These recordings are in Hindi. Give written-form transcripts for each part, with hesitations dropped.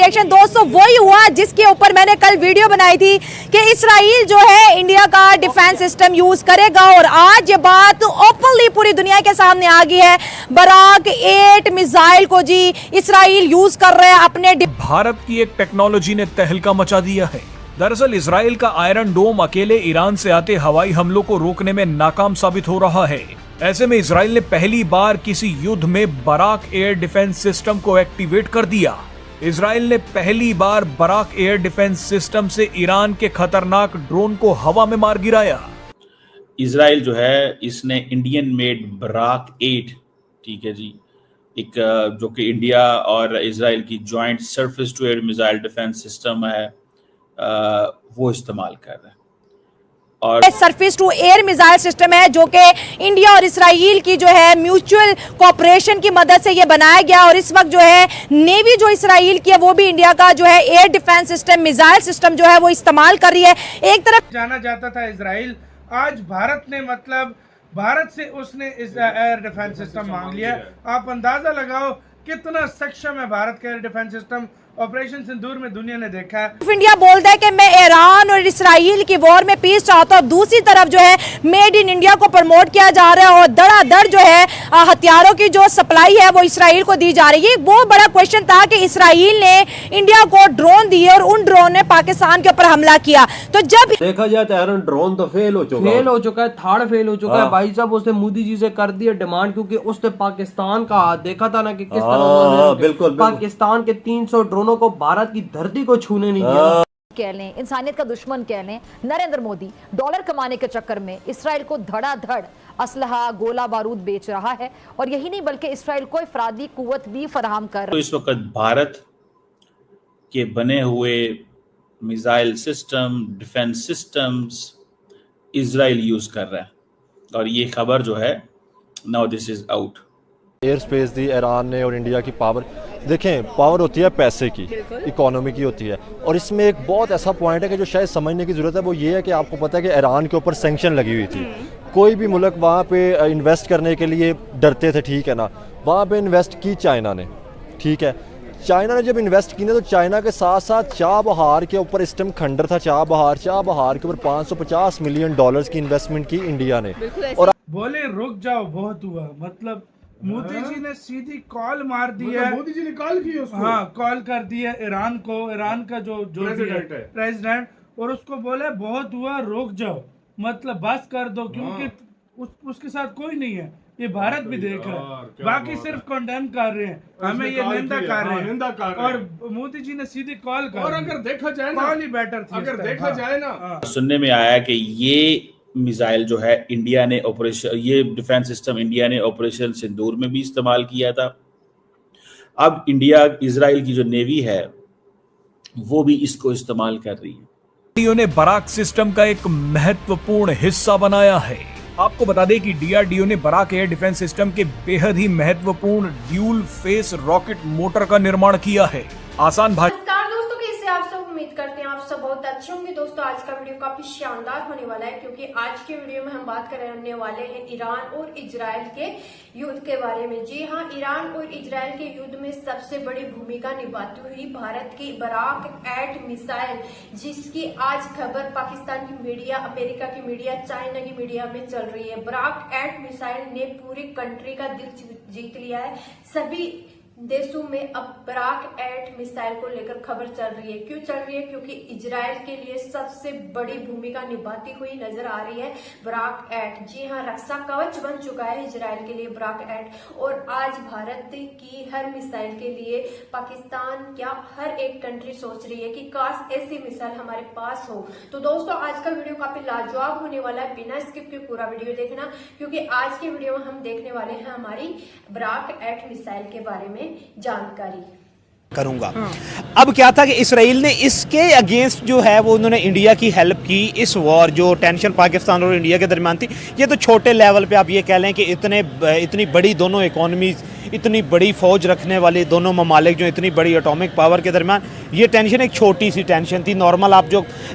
रिएक्शन दोस्तों वही हुआ जिसके ऊपर मैंने कल वीडियो बनाई थी कि इसराइल जो है इंडिया का डिफेंस सिस्टम यूज करेगा, और आज ये बात ओपनली पूरी दुनिया के सामने आ गई है। बराक 8 मिसाइल को जी इसराइल यूज कर रहे हैं अपने। भारत की एक टेक्नोलॉजी ने तहलका मचा दिया है। दरअसल इसराइल का आयरन डोम अकेले ईरान से आते हवाई हमलों को रोकने में नाकाम साबित हो रहा है। ऐसे में इसराइल ने पहली बार किसी युद्ध में बराक एयर डिफेंस सिस्टम को एक्टिवेट कर दिया। इसराइल ने पहली बार बराक एयर डिफेंस सिस्टम से ईरान के खतरनाक ड्रोन को हवा में मार गिराया। इसराइल जो है इसने इंडियन मेड बराक 8, ठीक है जी, एक जो कि इंडिया और इसराइल की joint surface to air missile defence system है, वो इस्तेमाल कर रहे हैं। और surface to air missile system है जो कि इंडिया और इसराइल की जो है म्यूचुअल कोऑपरेशन की मदद से ये बनाया गया, और इस वक्त जो है नेवी जो इसराइल की है वो भी इंडिया का जो है air defence system missile system जो है वो इस्तेमाल कर रही है। एक तरफ जाना जाता था इसराइल, आज भारत ने मतलब भारत से उसने एयर डिफेंस सिस्टम मांग लिया। आप अंदाजा लगाओ कितना सक्षम है भारत का एयर डिफेंस सिस्टम। ऑपरेशन सिंदूर में दुनिया ने देखा है। इंडिया बोलता है कि मैं ईरान और इसराइल की वॉर में पीस चाहता हूं, दूसरी तरफ जो है मेड इन इंडिया को प्रमोट किया जा रहा है और धड़ाधड़ जो है हथियारों की जो सप्लाई है वो इसराइल को दी जा रही है। वो बड़ा क्वेश्चन था कि इसराइल ने इंडिया को ड्रोन दिए और उन ड्रोन ने पाकिस्तान के ऊपर हमला किया। तो जब देखा जाए तो आयरन ड्रोन तो फेल हो चुका है, थर्ड फेल हो चुका है भाई साहब। उसने मोदी जी से कर दिया डिमांड, क्योंकि उसने पाकिस्तान का हाथ देखा था ना कि किस तरह बिल्कुल पाकिस्तान के 300 ड्रोनों को भारत की धरती को छूने नहीं दिया। कह लें इंसानियत का दुश्मन कह लें, नरेंद्र मोदी डॉलर कमाने के चक्कर में इसराइल को धड़ाधड़ असलहा गोला बारूद बेच रहा है, और यही नहीं बल्कि इसराइल को इफरादी कुव्वत भी फराहम कर। तो इस वक्त भारत के बने हुए missile system, defence systems Israel use कर रहा है, और ये खबर जो है now this is out. Air space the Iran ने और इंडिया की पावर, देखें पावर होती है पैसे की, इकोनॉमी की होती है, और इसमें एक बहुत ऐसा पॉइंट है कि जो शायद समझने की ज़रूरत है। वो ये है कि आपको पता है कि ईरान के ऊपर सैंक्शन लगी हुई थी। कोई भी मुल्क वहाँ पे इन्वेस्ट करने के लिए डरते थे, ठीक है ना। वहाँ पे इन्वेस्ट की चाइना ने, ठीक है। चाइना ने जब इन्वेस्ट की ना तो चाइना के साथ साथ चाबहार के ऊपर इस टाइम खंडर था, चाबहार के ऊपर $550 मिलियन की इन्वेस्टमेंट की इंडिया ने। और बोले रुक जाओ बहुत हुआ, मतलब मोदी जी ने सीधी कॉल मार दी है। मोदी जी ने कॉल की उसको, हाँ कॉल कर दी है ईरान को, ईरान का जो प्रेसिडेंट, और उसको बोले बहुत हुआ रुक जाओ, मतलब बस कर दो, क्योंकि उसके साथ कोई नहीं है। ये भारत भी देख रहा है, बाकी सिर्फ कंडेम कर रहे हैं, हमें ये निंदा कर रहे हैं, और मोदी जी ने सीधी कॉल कर। और अगर देखा जाए ना, कॉल ही बेटर थी। अगर देखा जाए ना, सुनने में आया कि ये मिसाइल जो है इंडिया ने ऑपरेशन, ये डिफेंस सिस्टम इंडिया ने ऑपरेशन सिंदूर में भी इस्तेमाल किया था। अब इंडिया इजराइल की जो नेवी है वो भी इसको इस्तेमाल कर रही है। ने बराक सिस्टम का एक महत्वपूर्ण हिस्सा बनाया है। आपको बता दें कि डीआरडीओ ने बराक एयर डिफेंस सिस्टम के बेहद ही महत्वपूर्ण ड्यूल फेस रॉकेट मोटर का निर्माण किया है। आसान भाषा आप सब उम्मीद करते हैं आप सब बहुत अच्छे होंगे। दोस्तों आज का वीडियो काफी शानदार होने वाला है, क्योंकि आज के वीडियो में हम बात करने वाले हैं ईरान और इजराइल के युद्ध के बारे में। जी हाँ, ईरान और इजराइल के युद्ध में सबसे बड़ी भूमिका निभाती हुई भारत की बराक 8 मिसाइल, जिसकी आज खबर पाकिस्तान की मीडिया, अमेरिका की मीडिया, चाइना की मीडिया में चल रही है। बराक 8 मिसाइल ने पूरी कंट्री का दिल जीत लिया है। सभी देशों में अब बराक 8 मिसाइल को लेकर खबर चल रही है। क्यों चल रही है? क्योंकि इजराइल के लिए सबसे बड़ी भूमिका निभाती हुई नजर आ रही है बराक 8। जी हाँ, रक्षा कवच बन चुका है इजराइल के लिए बराक 8। और आज भारत की हर मिसाइल के लिए पाकिस्तान क्या हर एक कंट्री सोच रही है कि काश ऐसी मिसाइल हमारे पास हो। तो दोस्तों आज का वीडियो काफी लाजवाब होने वाला है, बिना स्किप के पूरा वीडियो देखना, क्योंकि आज के वीडियो में हम देखने वाले हैं हमारी बराक 8 मिसाइल के बारे में जानकारी करूंगा। अब क्या था कि इसराइल ने इसके अगेंस्ट जो है वो उन्होंने इंडिया की हेल्प की। इस वॉर जो टेंशन पाकिस्तान और इंडिया के दरमियान थी, ये तो छोटे लेवल पे आप ये कह लें कि इतनी बड़ी दोनों इकोनॉमीज, इतनी बड़ी फौज रखने वाले दोनों ममालिक जो इतनी बड़ी एटॉमिक पावर के दरमियान, ये टेंशन एक छोटी सी टेंशन थी। नॉर्मल आप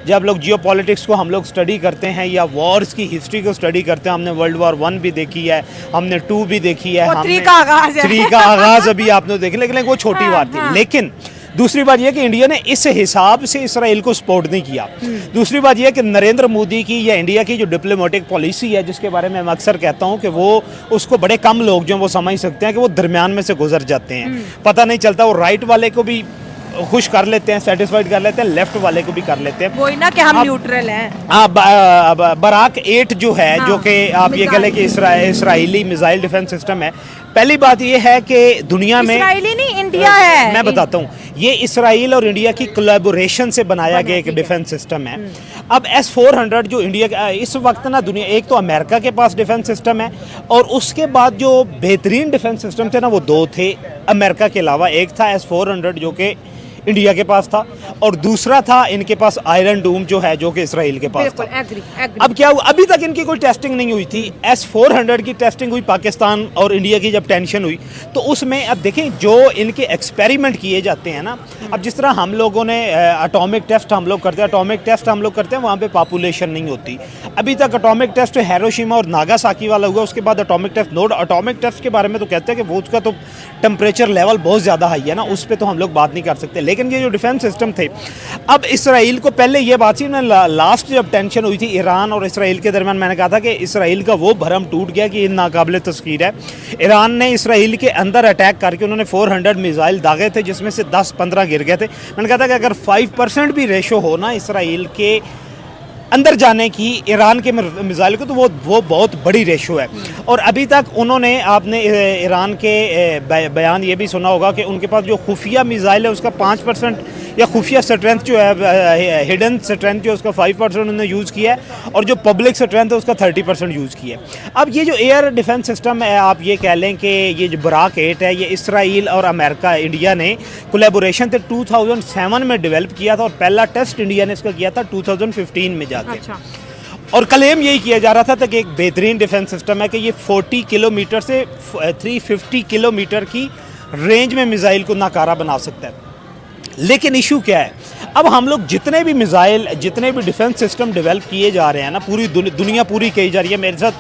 जब लोग जियोपॉलिटिक्स को हम लोग स्टडी करते हैं या वॉर्स की हिस्ट्री को स्टडी करते हैं, हमने वर्ल्ड वॉर 1 भी देखी है, हमने 2 भी देखी है, हमने 3 का आगाज अभी आपने देखे, लेकिन वो छोटी बात थी। लेकिन दूसरी बात यह कि इंडिया ने इस हिसाब से इसराइल को सपोर्ट नहीं किया। दूसरी बात यह कि नरेंद्र मोदी की या इंडिया की जो डिप्लोमेटिक पॉलिसी है, जिसके बारे में मैं अक्सर कहता हूं कि वो उसको बड़े कम लोग जो वो समझ सकते हैं कि वो दरमियान में से गुजर जाते हैं, पता नहीं चलता। वो राइट वाले को भी खुश कर लेते हैं, सेटिस्फाइड कर लेते हैं, लेफ्ट वाले को भी कर लेते हैं। वही ना कि हम न्यूट्रल हैं। बराक 8 जो है, जो कि आप ये कह लें कि इसराइली मिसाइल डिफेंस सिस्टम है। पहली बात ये है कि दुनिया में इसराइली नहीं, इंडिया है। मैं बताता हूँ, ये इसराइल और इंडिया की कोलैबोरेशन से बनाया गया एक डिफेंस सिस्टम है। अब S-400 जो इंडिया इस वक्त ना दुनिया, एक तो अमेरिका के पास डिफेंस सिस्टम है, और उसके बाद जो बेहतरीन डिफेंस सिस्टम थे ना वो 2 थे अमेरिका के अलावा। एक था S-400 जो कि इंडिया के पास था, और दूसरा था इनके पास आयरन डूम जो है, जो कि इसराइल के पास था। अब क्या हुआ, अभी तक इनकी कोई टेस्टिंग नहीं हुई थी। S-400 की टेस्टिंग हुई पाकिस्तान और इंडिया की जब टेंशन हुई, तो उसमें अब देखें जो इनके एक्सपेरिमेंट किए जाते हैं ना, अब जिस तरह हम लोगों ने एटॉमिक टेस्ट हम लोग करते हैं, एटॉमिक टेस्ट हम लोग करते हैं, वहाँ पे पॉपुलेशन नहीं होती। अभी तक एटॉमिक टेस्ट हिरोशिमा और नागासाकी वाला हुआ, उसके बाद एटॉमिक टेस्ट एटॉमिक टेस्ट के बारे में तो कहते हैं कि वो उसका तो टेम्परेचर लेवल बहुत ज़्यादा हाई है ना, उस पर तो हम लोग बात नहीं कर सकते। लेकिन ये जो डिफेंस सिस्टम थे, अब इसराइल को पहले ये बात थी ना, लास्ट जब टेंशन हुई थी ईरान और इसराइल के दरमियान, मैंने कहा था कि इसराइल का वो भरम टूट गया कि ये नाकाबिले तस्खीर है। ईरान ने इसराइल के अंदर अटैक करके उन्होंने 400 मिसाइल दागे थे, जिसमें से 10-15 गिर गए थे। मैंने कहा था कि अगर 5% भी रेशो हो ना इसराइल के अंदर जाने की ईरान के मिसाइल को, तो वो बहुत बड़ी रेशो है। और अभी तक उन्होंने, आपने ईरान के बयान ये भी सुना होगा कि उनके पास जो खुफिया मिसाइल है उसका 5% या खुफिया स्ट्रेंथ जो है, हिडन स्ट्रेंथ जो उसका 5% उन्होंने यूज़ किया है, और जो पब्लिक स्ट्रेंथ है उसका 30% यूज़ किया है। अब ये जो एयर डिफेंस सिस्टम है, आप ये कह लें कि ये जो बराक 8 है, ये इसराइल और अमेरिका, इंडिया ने कोलैबोरेशन से 2007 में डेवलप किया था, और पहला टेस्ट इंडिया ने इसका किया था 2015 में जाके। अच्छा। और क्लेम यही किया जा रहा था कि एक बेहतरीन डिफेंस सिस्टम है कि ये 40 किलोमीटर से 350 किलोमीटर की रेंज में मिसाइल को नाकारा बना सकता है। लेकिन इशू क्या है, अब हम लोग जितने भी मिसाइल, जितने भी डिफेंस सिस्टम डेवलप किए जा रहे हैं ना, पूरी दुनिया पूरी कही जा रही है। मेरे साथ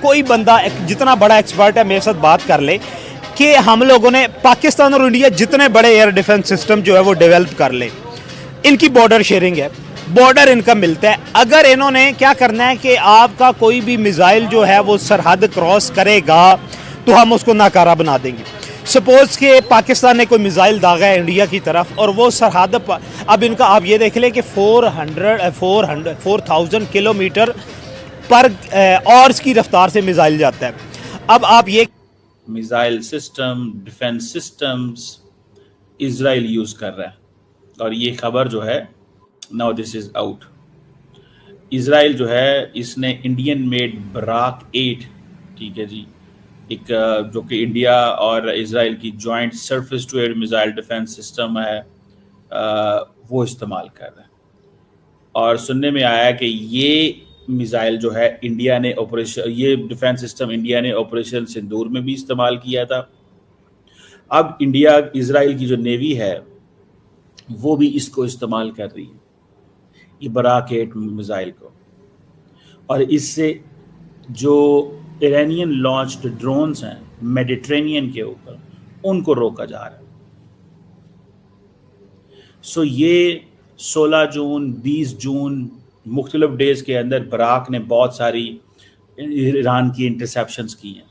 कोई बंदा जितना बड़ा एक्सपर्ट है मेरे साथ बात कर ले कि हम लोगों ने, पाकिस्तान और इंडिया जितने बड़े एयर डिफेंस सिस्टम जो है वो डेवलप कर ले, इनकी बॉर्डर शेयरिंग है, बॉर्डर इनका मिलता है। अगर इन्होंने क्या करना है कि आपका कोई भी मिसाइल जो है वो सरहद क्रॉस करेगा तो हम उसको नाकारा बना देंगे। सपोज कि पाकिस्तान ने कोई मिसाइल दागा है इंडिया की तरफ, और वो सरहद अब इनका आप ये देख लें कि 4,000 किलोमीटर पर आवर्स की रफ्तार से मिसाइल जाता है। अब आप ये missile system, defence systems Israel use कर रहा है, और ये खबर जो है now this is out. Israel जो है, इसने इंडियन मेड बराक 8, ठीक है जी, एक जो कि इंडिया और इजराइल की joint surface to air missile defence system है, वो इस्तेमाल कर रहा है। और सुनने में आया कि ये मिसाइल जो है इंडिया ने ये डिफेंस सिस्टम इंडिया ने ऑपरेशन सिंदूर में भी इस्तेमाल किया था। अब इंडिया, इजराइल की जो नेवी है वो भी इसको इस्तेमाल कर रही है, ये बराक 8 मिसाइल को। और इससे जो इरानियन लॉन्च्ड ड्रोन्स हैं मेडिटेरेनियन के ऊपर, उनको रोका जा रहा है। सो ये 16 जून, 20 जून मुख्तलिफ डेज के अंदर बराक ने बहुत सारी ईरान की इंटरसेप्शंस की हैं।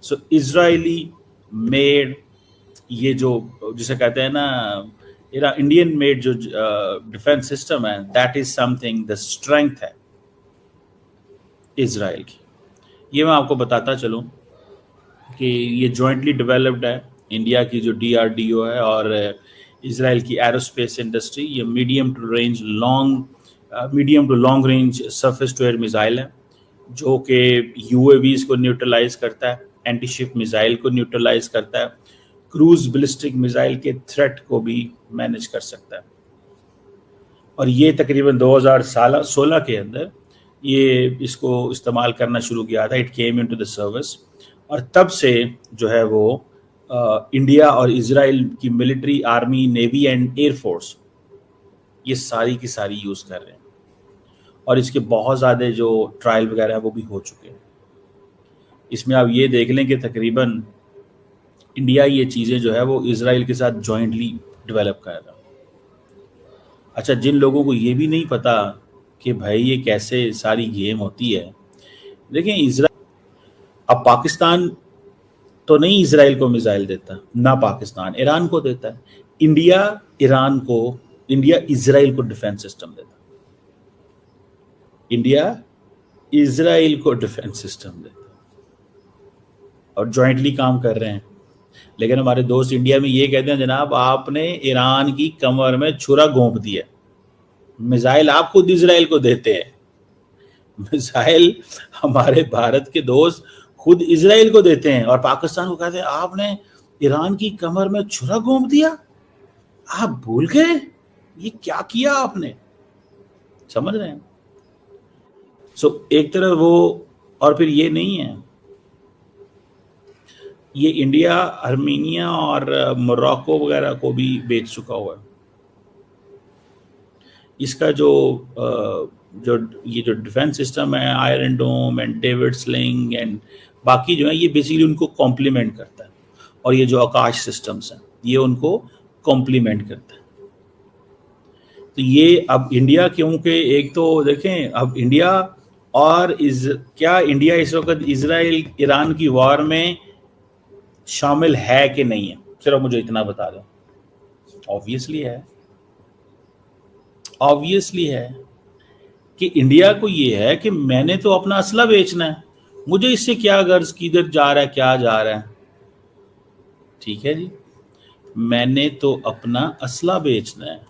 सो इजरायली मेड, ये जो जिसे कहते हैं ना इंडियन मेड जो डिफेंस सिस्टम है, that is something, the strength है इजराइल की। ये मैं आपको बताता चलूं कि ये जॉइंटली डेवलप्ड है, इंडिया की जो DRDO है और इजराइल की एरोस्पेस इंडस्ट्री। ये medium to long range surface to air missile है, जो कि UAVs को न्यूट्रलाइज करता है, एंटी शिप मिसाइल को न्यूट्रलाइज करता है, क्रूज बैलिस्टिक मिसाइल के थ्रेट को भी मैनेज कर सकता है। और ये तकरीबन 2016 के अंदर ये इसको इस्तेमाल करना शुरू किया था। It came into the service, और तब से जो है वो इंडिया और इजराइल की military, army, navy and air force ये सारी की सारी यूज़ कर रहे हैं। और इसके बहुत ज़्यादा जो ट्रायल वगैरह है वो भी हो चुके हैं। इसमें आप ये देख लें कि तकरीबन इंडिया ये चीज़ें जो है वो इजराइल के साथ जॉइंटली डेवलप करेगा। अच्छा, जिन लोगों को ये भी नहीं पता कि भाई ये कैसे सारी गेम होती है, देखें इजराइल, अब पाकिस्तान तो नहीं इजराइल को मिसाइल देता, ना पाकिस्तान ईरान को देता है, इंडिया इजराइल को डिफेंस सिस्टम देता है, इंडिया इजराइल को डिफेंस सिस्टम देता है और जॉइंटली काम कर रहे हैं। लेकिन हमारे दोस्त इंडिया में ये कहते हैं जनाब आपने ईरान की कमर में छुरा घोंप दिया, मिसाइल आप खुद इजराइल को देते हैं, मिसाइल हमारे भारत के दोस्त खुद इजराइल को देते हैं और पाकिस्तान को कहते हैं आपने ईरान की कमर में छुरा घोंप दिया, आप भूल गए ये क्या किया आपने, समझ रहे हैं। सो एक तरफ वो, और फिर ये नहीं है, ये इंडिया आर्मीनिया और मोरक्को वगैरह को भी बेच चुका हुआ है। इसका जो ये जो डिफेंस सिस्टम है, iron dome and David sling and बाकी जो है, ये बेसिकली उनको कॉम्प्लीमेंट करता है, और ये जो आकाश सिस्टम्स हैं ये उनको कॉम्प्लीमेंट करता है। तो ये अब इंडिया, क्योंकि एक तो देखें अब इंडिया और क्या इंडिया इस वक्त इजराइल ईरान की वॉर में शामिल है कि नहीं है, सिर्फ मुझे इतना बता दो। ऑब्वियसली है कि इंडिया को ये है कि मैंने तो अपना असला बेचना है, मुझे इससे क्या गर्ज, किधर जा रहा है, क्या जा रहा है, ठीक है जी, मैंने तो अपना असला बेचना है,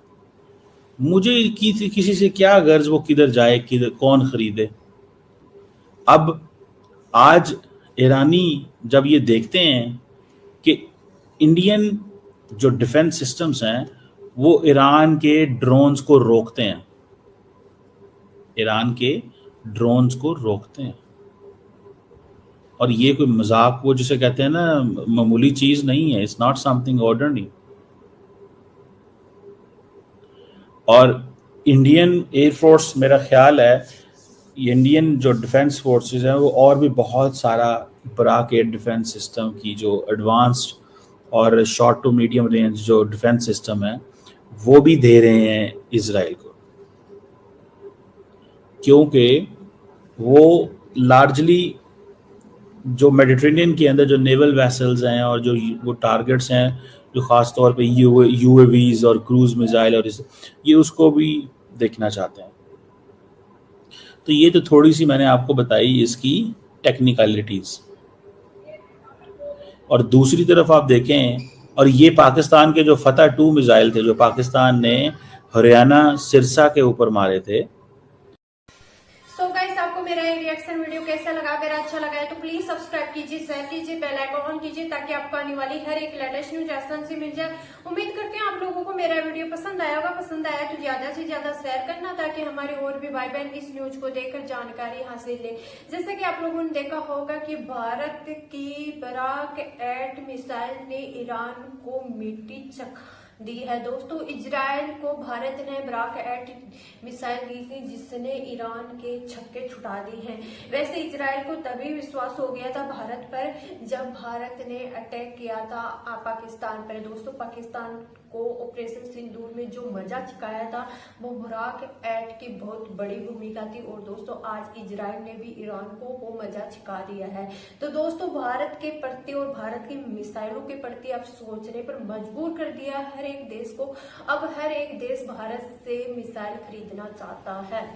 मुझे किसी से क्या गर्ज वो किधर जाए, किधर कौन खरीदे। अब आज ईरानी जब ये देखते हैं कि इंडियन जो डिफेंस सिस्टम्स हैं वो ईरान के ड्रोन्स को रोकते हैं, और ये कोई मजाक, वो जिसे कहते हैं ना मामूली चीज नहीं है, इट्स नॉट समथिंग ऑर्डिनरी। और इंडियन एयरफोर्स, मेरा ख्याल है इंडियन जो डिफेंस फोर्सेस हैं वो और भी बहुत सारा बराक एयर डिफेंस सिस्टम की जो एडवांस्ड और शॉर्ट टू मीडियम रेंज जो डिफेंस सिस्टम है वो भी दे रहे हैं इजराइल को, क्योंकि वो लार्जली जो मेडिटेरेनियन के अंदर जो नेवल वेसल्स हैं और जो वो टारगेट्स हैं जो ख़ास तौर पे यूएवीज और क्रूज मिसाइल और ये उसको भी देखना चाहते हैं। तो ये तो थोड़ी सी मैंने आपको बताई इसकी टेक्निकलिटीज़। और दूसरी तरफ आप देखें, और ये पाकिस्तान के जो फतह 2 मिसाइल थे जो पाकिस्तान ने हरियाणा सिरसा के ऊपर मारे थे। सो गाइस, आपको मेरा ये रिएक्शन वीडियो कैसा लगा? अगर अच्छा लगा है तो प्लीज सब्सक्राइब कीजिए, शेयर कीजिए, बेल आइकन ऑन कीजिए ताकि आपको आने वाली हर एक लेटेस्ट न्यूज आसान से मिल जाए। उम्मीद करते हैं आप लोगों को मेरा वीडियो पसंद आया होगा। पसंद आया तो ज्यादा से ज्यादा शेयर करना ताकि हमारे और भी भाई बहन इस न्यूज को देखकर जानकारी हासिल ले। जैसे कि आप लोगों ने देखा होगा कि भारत की बराक 8 मिसाइल ने ईरान को मिट्टी चखा दी है। दोस्तों, इजराइल को भारत ने बराक 8 मिसाइल दी थी जिसने ईरान के छक्के छुटा दिए हैं। वैसे इजराइल को तभी विश्वास हो गया था भारत पर जब भारत ने अटैक किया था पाकिस्तान पर। दोस्तों, पाकिस्तान को ऑपरेशन सिंदूर में जो मजा चुकाया था वो बराक 8 की बहुत बड़ी भूमिका थी। और दोस्तों, आज इजराइल ने भी ईरान को वो मजा चुका दिया है। तो दोस्तों, भारत के प्रति और भारत की मिसाइलों के प्रति अब सोचने पर मजबूर कर दिया हर एक देश को। अब हर एक देश भारत से मिसाइल खरीदना चाहता है।